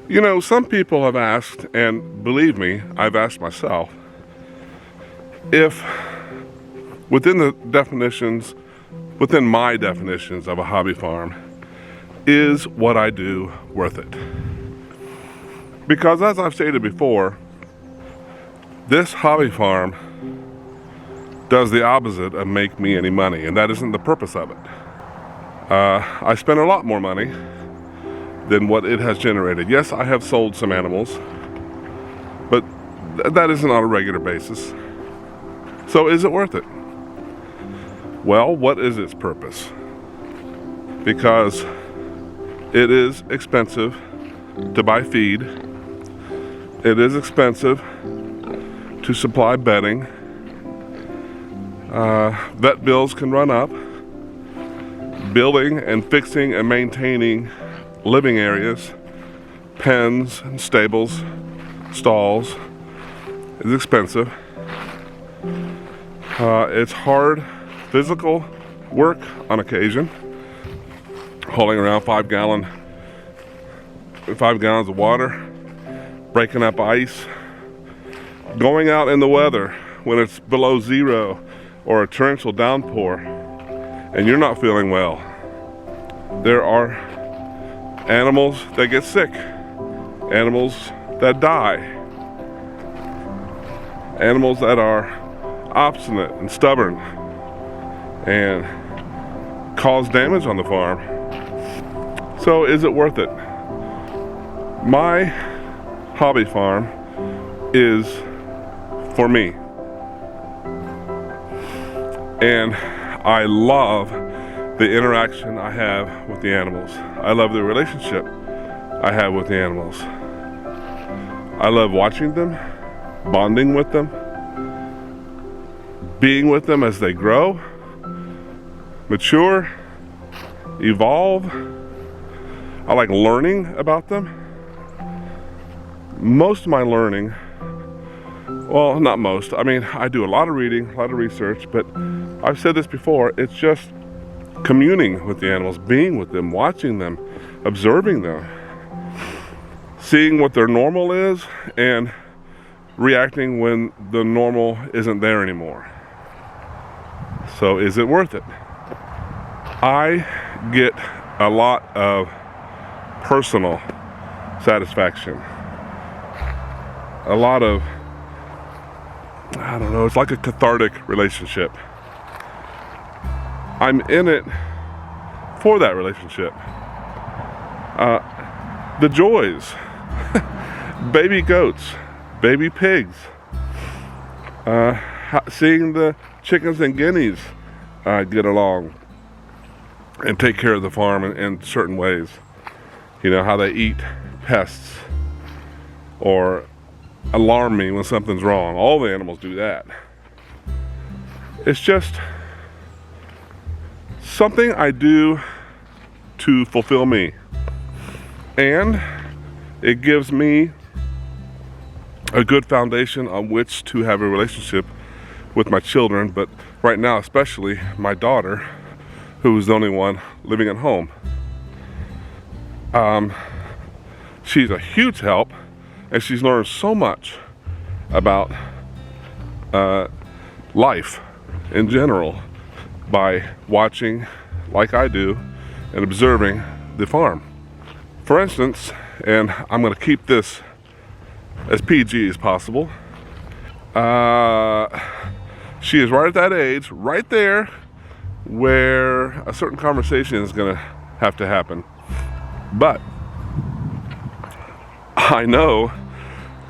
You know, some people have asked, and believe me, I've asked myself, if within my definitions of a hobby farm, is what I do worth it? Because as I've stated before, this hobby farm does the opposite of make me any money, and that isn't the purpose of it. I spend a lot more money than what it has generated. Yes, I have sold some animals, but that isn't on a regular basis. So is it worth it? Well, what is its purpose? Because it is expensive to buy feed. It is expensive to supply bedding. Vet bills can run up. Building and fixing and maintaining living areas, pens and stables, stalls, is expensive. It's hard physical work on occasion, hauling around 5 gallons of water, breaking up ice, going out in the weather when it's below zero or a torrential downpour and you're not feeling well. There are animals that get sick, animals that die, animals that are obstinate and stubborn and cause damage on the farm. So is it worth it? My hobby farm is for me. And I love the interaction I have with the animals. I love the relationship I have with the animals. I love watching them, bonding with them, being with them as they grow, mature, evolve. I like learning about them. Most of my learning, well, not most, I mean, I do a lot of reading, a lot of research, but I've said this before, it's just communing with the animals, being with them, watching them, observing them, seeing what their normal is, and reacting when the normal isn't there anymore. So is it worth it? I get a lot of personal satisfaction. A lot of, I don't know, it's like a cathartic relationship. I'm in it for that relationship. The joys, baby goats, baby pigs, seeing the chickens and guineas get along and take care of the farm in certain ways. You know, how they eat pests or alarm me when something's wrong. All the animals do that. It's just something I do to fulfill me. And it gives me a good foundation on which to have a relationship with my children, but right now especially my daughter, who is the only one living at home. She's a huge help, and she's learned so much about life in general by watching, like I do, and observing the farm. For instance, and I'm going to keep this as PG as possible, she is right at that age, right there, where a certain conversation is going to have to happen. But I know,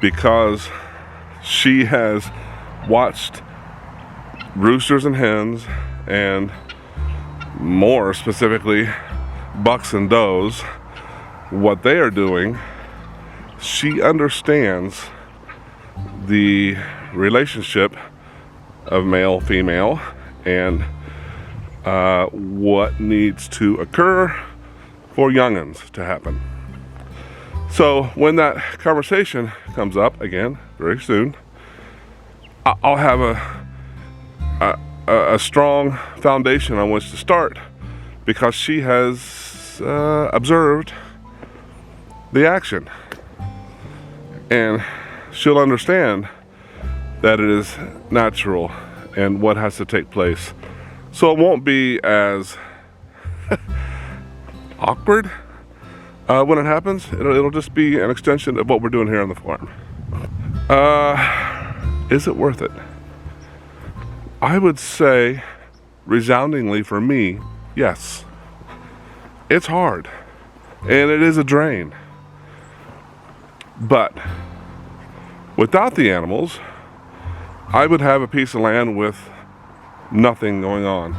because she has watched roosters and hens, and more specifically bucks and does, what they are doing. She understands the relationship of male female and what needs to occur for young'uns to happen. So when that conversation comes up again very soon, I'll have a strong foundation on which to start, because she has observed the action. And she'll understand that it is natural and what has to take place. So it won't be as awkward when it happens. It'll just be an extension of what we're doing here on the farm. Is it worth it? I would say resoundingly for me, yes. It's hard and it is a drain. But without the animals, I would have a piece of land with nothing going on.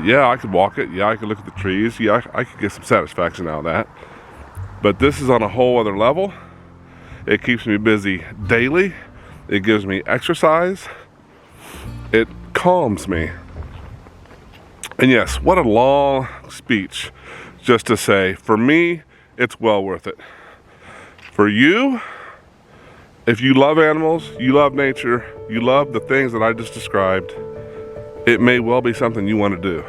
Yeah, I could walk it. Yeah, I could look at the trees. Yeah, I could get some satisfaction out of that. But this is on a whole other level. It keeps me busy daily. It gives me exercise. It calms me. And yes, what a long speech just to say, for me, it's well worth it. For you, if you love animals, you love nature, you love the things that I just described, it may well be something you want to do.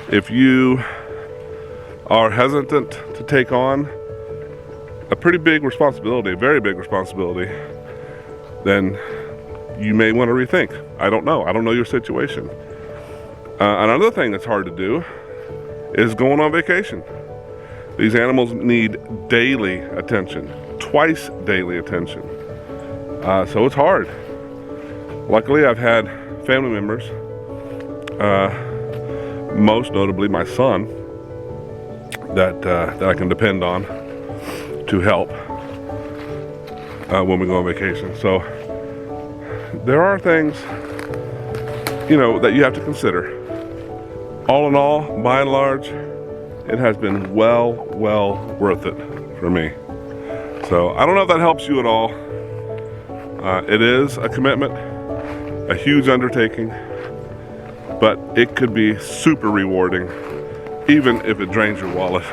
If you are hesitant to take on a pretty big responsibility, a very big responsibility, then you may want to rethink. I don't know. I don't know your situation. Another thing that's hard to do is going on vacation. These animals need daily attention, twice daily attention. So it's hard. Luckily, I've had family members, most notably my son, that I can depend on to help when we go on vacation. So there are things, that you have to consider. All in all, by and large, it has been well worth it for me. So I don't know if that helps you at all. It is a commitment, a huge undertaking, but it could be super rewarding, even if it drains your wallet.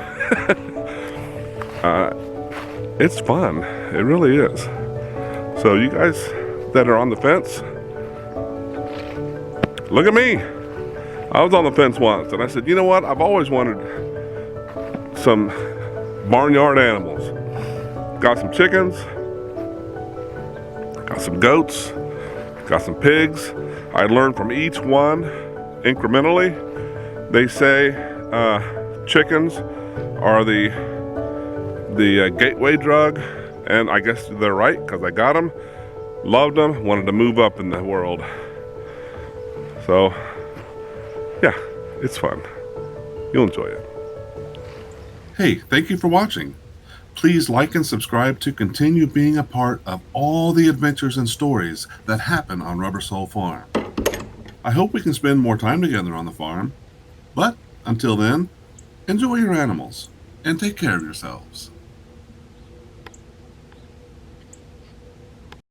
It's fun. It really is. So you guys that are on the fence, look at me. I was on the fence once and I said, you know what? I've always wanted some barnyard animals. Got some chickens, got some goats, got some pigs. I learned from each one incrementally. They say chickens are the gateway drug, and I guess they're right because I got them, loved them, wanted to move up in the world. So yeah, it's fun. You'll enjoy it. Hey, thank you for watching. Please like and subscribe to continue being a part of all the adventures and stories that happen on Rubber Soul Farm. I hope we can spend more time together on the farm, but until then, enjoy your animals and take care of yourselves.